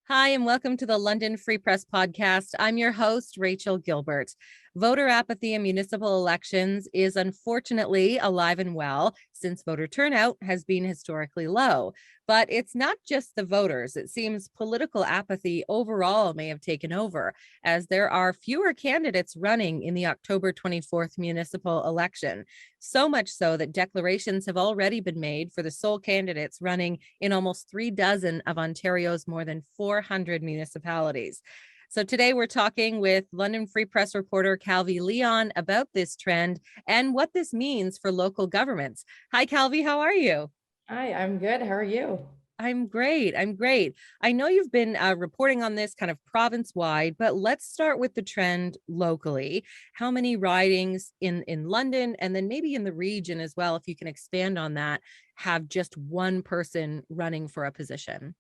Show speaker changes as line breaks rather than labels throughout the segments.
Hi, and welcome to the London Free Press Podcast. I'm your host, Rachel Gilbert. Voter apathy in municipal elections is unfortunately alive and well since voter turnout has been historically low. But it's not just the voters. It seems political apathy overall may have taken over, as there are fewer candidates running in the October 24th municipal election. So much so that declarations have already been made for the sole candidates running in almost 36 of Ontario's more than 400 municipalities. So today we're talking with London Free Press reporter Calvi Leon about this trend and what this means for local governments. Hi, Calvi, how are you?
Hi, I'm good. How are you?
I'm great. I know you've been reporting on this kind of province-wide, but let's start with the trend locally. How many ridings in London and then maybe in the region as well, if you can expand on that, have just one person running for a position?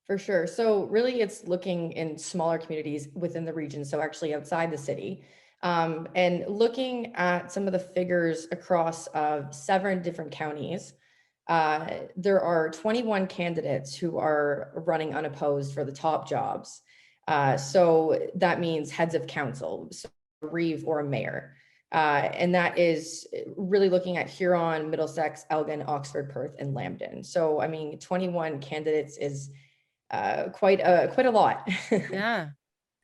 For sure. So really it's looking in smaller communities within the region, so actually outside the city, and looking at some of the figures across 7 different counties. There are 21 candidates who are running unopposed for the top jobs. So that means heads of council, so a reeve or a mayor. And that is really looking at Huron, Middlesex, Elgin, Oxford, Perth, and Lambton. So, I mean, 21 candidates is quite a lot.
Yeah,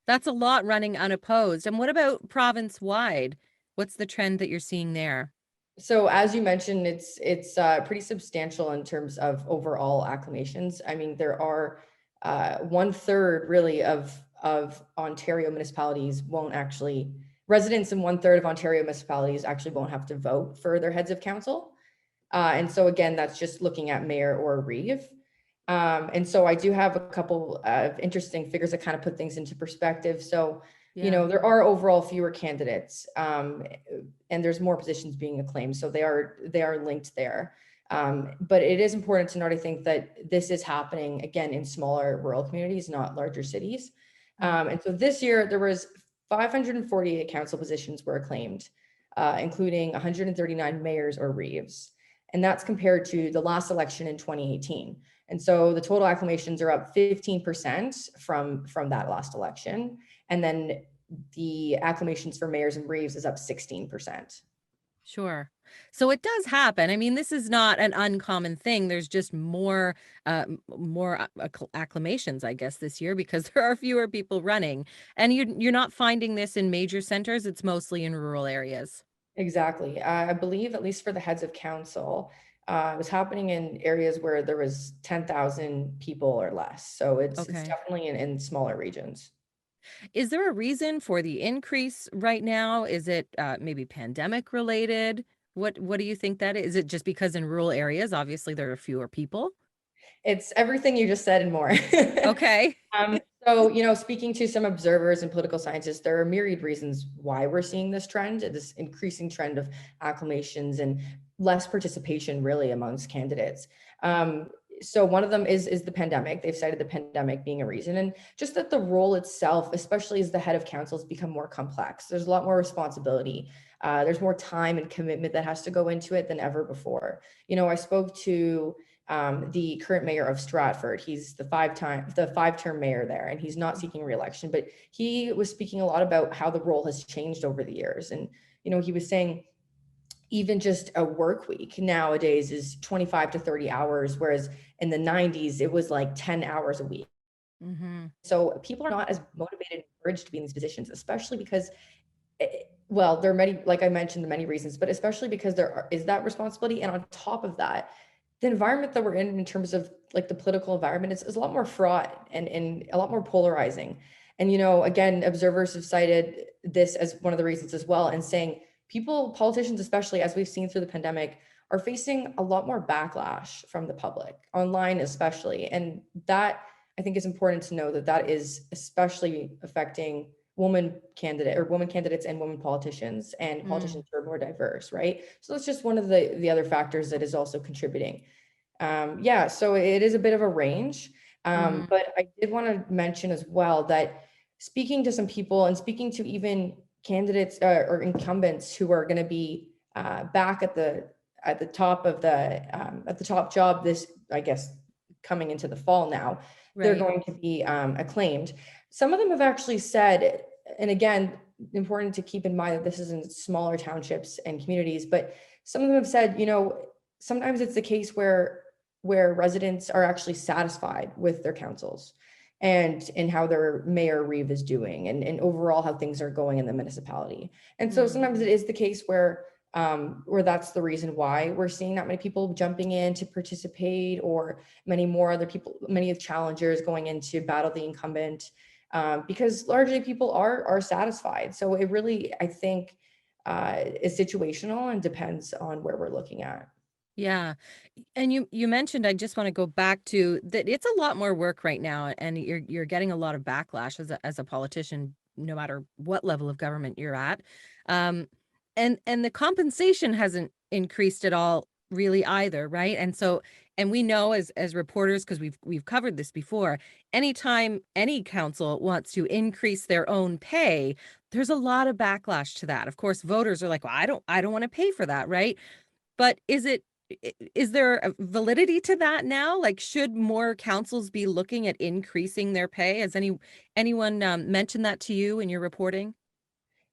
that's a lot running unopposed. And what about province-wide? What's the trend that you're seeing there?
So as you mentioned, it's pretty substantial in terms of overall acclamations. I mean, there are 1/3 really of Ontario municipalities won't actually residents in 1/3 of Ontario municipalities actually won't have to vote for their heads of council. And so again, that's just looking at mayor or reeve. And so I do have a couple of interesting figures that kind of put things into perspective. So,
Yeah.
there are overall fewer candidates, and there's more positions being acclaimed. So they are linked there. But it is important to note, I think, that this is happening again in smaller rural communities, not larger cities. And so this year there was 548 council positions were acclaimed, including 139 mayors or reeves. And that's compared to the last election in 2018. And so the total acclamations are up 15% from that last election. And then the acclamations for mayors and reeves is up 16%.
Sure. So it does happen. I mean, this is not an uncommon thing. There's just more acclamations, I guess, this year because there are fewer people running. And you're not finding this in major centers. It's mostly in rural areas.
Exactly. I believe, at least for the heads of council, it was happening in areas where there was 10,000 people or less. So it's
Okay.
definitely in smaller regions.
Is there a reason for the increase right now? Is it maybe pandemic related? What do you think that is? Is it just because in rural areas, obviously there are fewer people?
It's everything you just said and more.
Okay.
So, speaking to some observers and political scientists, there are myriad reasons why we're seeing this trend, this increasing trend of acclamations and less participation really amongst candidates. So one of them is the pandemic. They've cited the pandemic being a reason, and just that the role itself, especially as the head of council, has become more complex. There's a lot more responsibility. There's more time and commitment that has to go into it than ever before. I spoke to the current mayor of Stratford. He's the five-term mayor there, and he's not seeking re-election, but he was speaking a lot about how the role has changed over the years. And, he was saying even just a work week nowadays is 25 to 30 hours, whereas in the 90s, it was like 10 hours a week.
Hmm.
So people are not as motivated and encouraged to be in these positions, especially because, well, there are many, like I mentioned, the many reasons, but especially because is that responsibility. And on top of that, the environment that we're in terms of like the political environment is a lot more fraught and a lot more polarizing. And, again, observers have cited this as one of the reasons as well, and saying politicians, especially as we've seen through the pandemic, are facing a lot more backlash from the public, online especially. And that, I think, is important to know that is especially affecting women candidates and women politicians and politicians who are more diverse, right? So that's just one of the other factors that is also contributing. So it is a bit of a range. But I did want to mention as well that speaking to some people and speaking to even candidates or incumbents who are going to be back at the top job this, I guess, coming into the fall now, they're
Right.
going to be acclaimed. Some of them have actually said, and again, important to keep in mind that this is in smaller townships and communities, but some of them have said, sometimes it's the case where residents are actually satisfied with their councils and how their mayor Reeve is doing and overall how things are going in the municipality. And so
Mm.
sometimes it is the case where that's the reason why we're seeing that many people jumping in to participate, or many more other people, many of challengers going in to battle the incumbent, because largely people are satisfied. So it really, I think, is situational and depends on where we're looking at.
Yeah. And you mentioned, I just want to go back to that it's a lot more work right now, and you're getting a lot of backlash as a politician, no matter what level of government you're at. Um, and the compensation hasn't increased at all really either, right? And we know as reporters, because we've covered this before, anytime any council wants to increase their own pay, there's a lot of backlash to that. Of course, voters are like, well, I don't want to pay for that, right? But is there a validity to that now? Like, should more councils be looking at increasing their pay? Has anyone mentioned that to you in your reporting?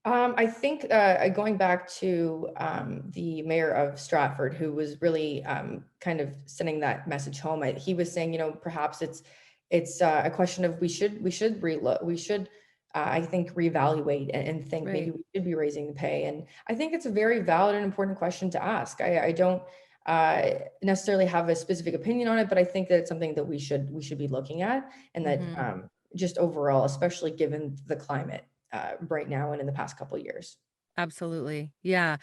I think going back to the mayor of Stratford, who was really kind of sending that message home, he was saying, perhaps it's a question of we should relook, we should I think reevaluate and think maybe
Right.
we should be raising the pay. And I think it's a very valid and important question to ask. I don't necessarily have a specific opinion on it, but I think that it's something that we should be looking at, and that
Hmm.
just overall, especially given the climate right now and in the past couple of years.
Absolutely. Yeah.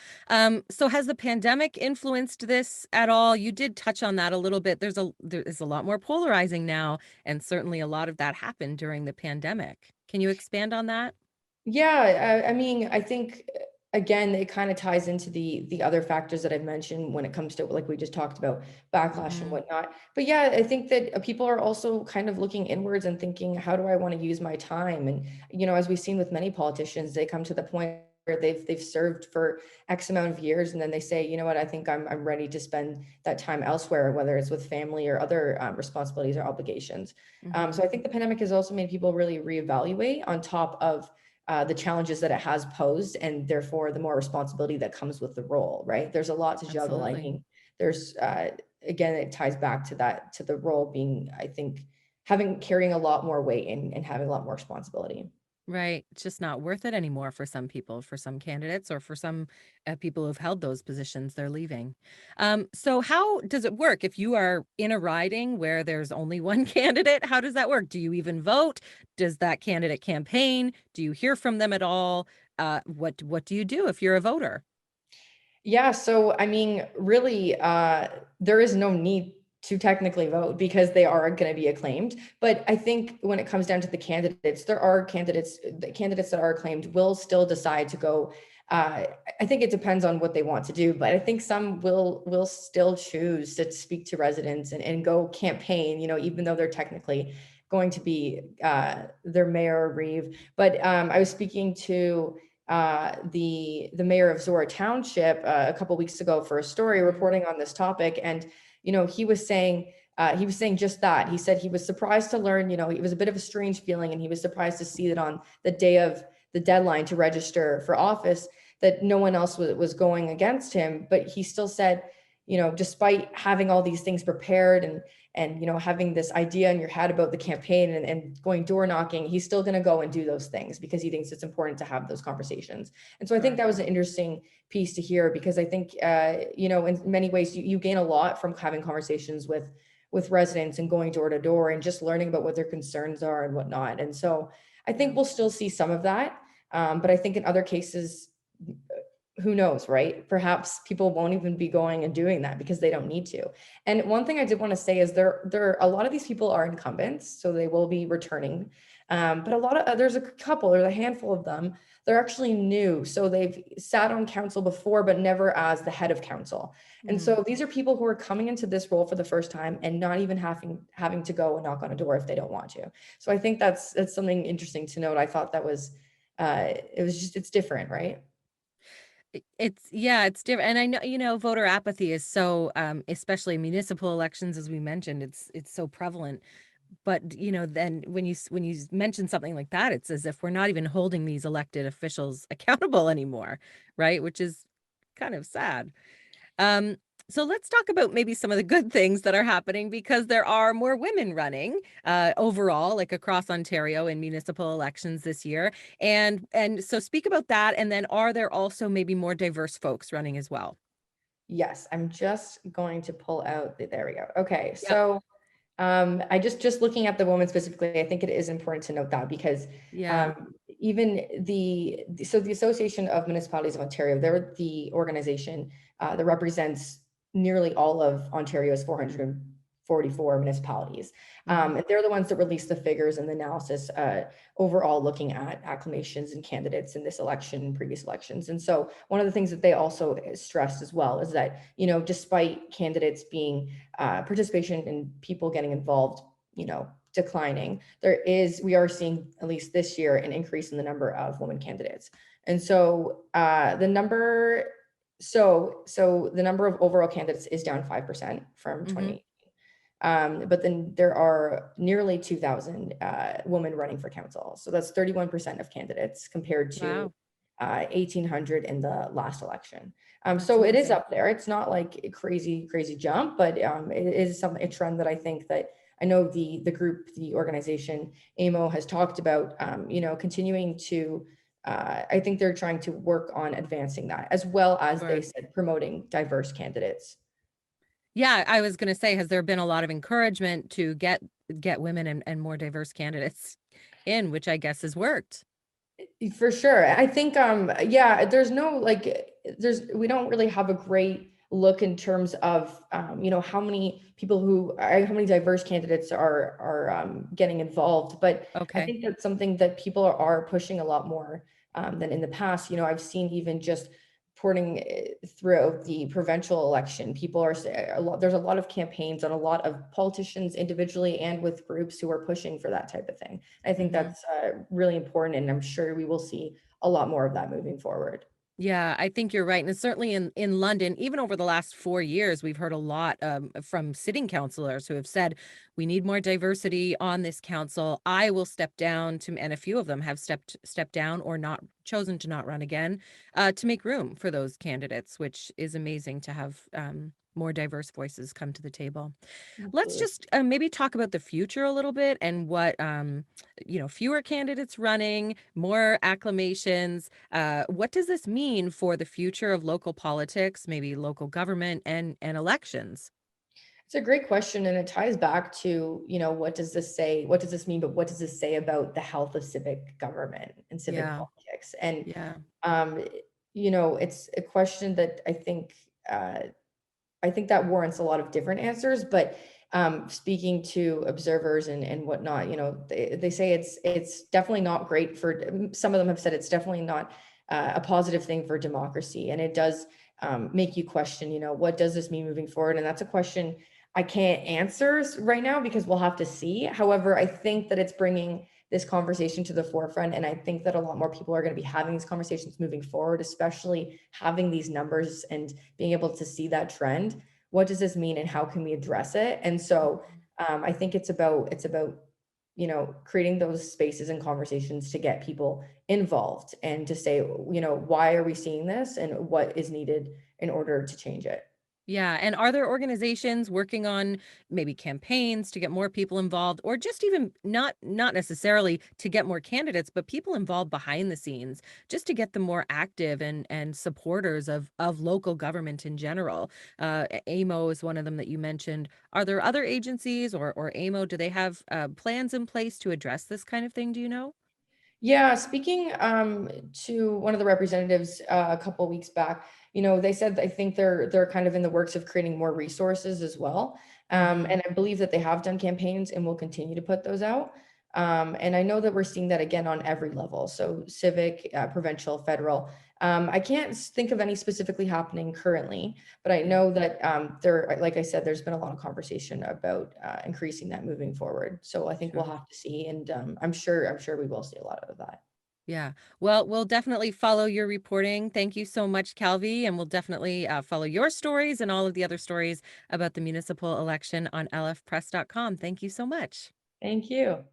So has the pandemic influenced this at all? You did touch on that a little bit. There is a lot more polarizing now, and certainly a lot of that happened during the pandemic. Can you expand on that?
Yeah, I mean, I think again, it kind of ties into the other factors that I've mentioned when it comes to, like we just talked about, backlash and
Hmm.
whatnot. But yeah, I think that people are also kind of looking inwards and thinking, how do I want to use my time? And as we've seen with many politicians, they come to the point where they've served for X amount of years, and then they say, you know what, I think I'm ready to spend that time elsewhere, whether it's with family or other responsibilities or obligations.
Hmm.
So I think the pandemic has also made people really reevaluate, on top of the challenges that it has posed, and therefore the more responsibility that comes with the role, right? There's a lot to juggle. I
Absolutely.
mean, there's again, it ties back to that, to the role being, I think, carrying a lot more weight and having a lot more responsibility.
Right. It's just not worth it anymore for some people, for some candidates, or for some people who've held those positions, they're leaving. So how does it work if you are in a riding where there's only one candidate? How does that work? Do you even vote? Does that candidate campaign? Do you hear from them at all? What do you do if you're a voter?
Yeah, so I mean, really, there is no need to technically vote because they are going to be acclaimed. But I think when it comes down to the candidates, the candidates that are acclaimed will still decide to go. I think it depends on what they want to do, but I think some will still choose to speak to residents and go campaign. Even though they're technically going to be their mayor or Reeve. But I was speaking to the mayor of Zora Township a couple weeks ago for a story
Mhm.
reporting on this topic, and he was saying just that. He said he was surprised to learn, it was a bit of a strange feeling, and he was surprised to see that on the day of the deadline to register for office, that no one else was going against him. But he still said, despite having all these things prepared and having this idea in your head about the campaign and going door knocking, he's still going to go and do those things because he thinks it's important to have those conversations. And so I think
Sure.
that was an interesting piece to hear, because I think in many ways you gain a lot from having conversations with residents and going door to door and just learning about what their concerns are and whatnot. And so I
Yeah.
think we'll still see some of that, but I think in other cases, who knows, right? Perhaps people won't even be going and doing that because they don't need to. And one thing I did want to say is there a lot of these people are incumbents, so they will be returning. But a lot of there's a couple, there's a handful of them. They're actually new, so they've sat on council before, but never as the head of council. And
Mm.
so these are people who are coming into this role for the first time and not even having to go and knock on a door if they don't want to. So I think that's something interesting to note. I thought that was it's different, right?
It's different. And I know, voter apathy is so, especially municipal elections, as we mentioned, it's so prevalent. But then when you mention something like that, it's as if we're not even holding these elected officials accountable anymore, right? Which is kind of sad. Um, so let's talk about maybe some of the good things that are happening, because there are more women running overall, like across Ontario in municipal elections this year. And so speak about that. And then are there also maybe more diverse folks running as well?
Yes, I'm just going to pull out there we go. Okay,
Yep.
so I just looking at the woman specifically, I think it is important to note that because
Yeah.
even so the Association of Municipalities of Ontario, they're the organization that represents nearly all of Ontario's 444 municipalities.
Mhm.
And they're the ones that release the figures and the analysis overall looking at acclamations and candidates in this election and previous elections. And so one of the things that they also stressed as well is that, despite candidates being participation and people getting involved, declining, we are seeing, at least this year, an increase in the number of women candidates. And so the number of overall candidates is down 5% from
Mhm.
20. But then there are nearly 2,000 women running for council. So that's 31% of candidates compared to
Wow.
1,800 in the last election.
That's
So it is
amazing.
up there. It's not like a crazy, crazy jump, but it is a trend that I think that I know the group, the organization, AMO has talked about, continuing to, I think they're trying to work on advancing that, as well as they
Sure.
said, promoting diverse candidates.
Yeah, I was going to say, has there been a lot of encouragement to get women and more diverse candidates in, which I guess has worked?
For sure. I think yeah, there's no like we don't really have a great look in terms of how many people how many diverse candidates are getting involved, but I
Okay.
think that's something that people are pushing a lot more than in the past. I've seen even just porting throughout the provincial election, people are there's a lot of campaigns on a lot of politicians individually and with groups who are pushing for that type of thing. I think
Hmm.
that's really important, and I'm sure we will see a lot more of that moving forward.
Yeah, I think you're right. And certainly in London, even over the last 4 years, we've heard a lot from sitting councillors who have said, we need more diversity on this council. I will step down to, and a few of them have stepped down or not chosen to not run again, to make room for those candidates, which is amazing to have more diverse voices come to the table. Let's
Absolutely.
just maybe talk about the future a little bit, and what, fewer candidates running, more acclamations. What does this mean for the future of local politics, maybe local government and elections?
It's a great question, and it ties back to, what does this say? What does this mean? But what does this say about the health of civic government and civic
Yeah,
politics? And
yeah.
um, it's a question that I think that warrants a lot of different answers, but speaking to observers and whatnot, they say it's definitely not great for. Some of them have said it's definitely not a positive thing for democracy, and it does make you question, what does this mean moving forward? And that's a question I can't answer right now because we'll have to see. However, I think that it's bringing this conversation to the forefront, and I think that a lot more people are going to be having these conversations moving forward, especially having these numbers and being able to see that trend. What does this mean and how can we address it? And so I think it's about creating those spaces and conversations to get people involved and to say, why are we seeing this and what is needed in order to change it.
Yeah, and are there organizations working on maybe campaigns to get more people involved, or just even not necessarily to get more candidates, but people involved behind the scenes, just to get them more active and supporters of local government in general? AMO is one of them that you mentioned. Are there other agencies or AMO? Do they have plans in place to address this kind of thing? Do you know?
Yeah, speaking to one of the representatives a couple weeks back, they said I think they're kind of in the works of creating more resources as well.
Hmm.
And I believe that they have done campaigns and will continue to put those out. And I know that we're seeing that again on every level, so civic, provincial, federal. I can't think of any specifically happening currently, but I
Yeah,
know that there, like I said, there's been a lot of conversation about increasing that moving forward. So I think we'll
sure.
have to see, and I'm sure we will see a lot of that.
Yeah. Well, we'll definitely follow your reporting. Thank you so much, Calvi. And we'll definitely follow your stories and all of the other stories about the municipal election on lfpress.com. Thank you so much.
Thank you.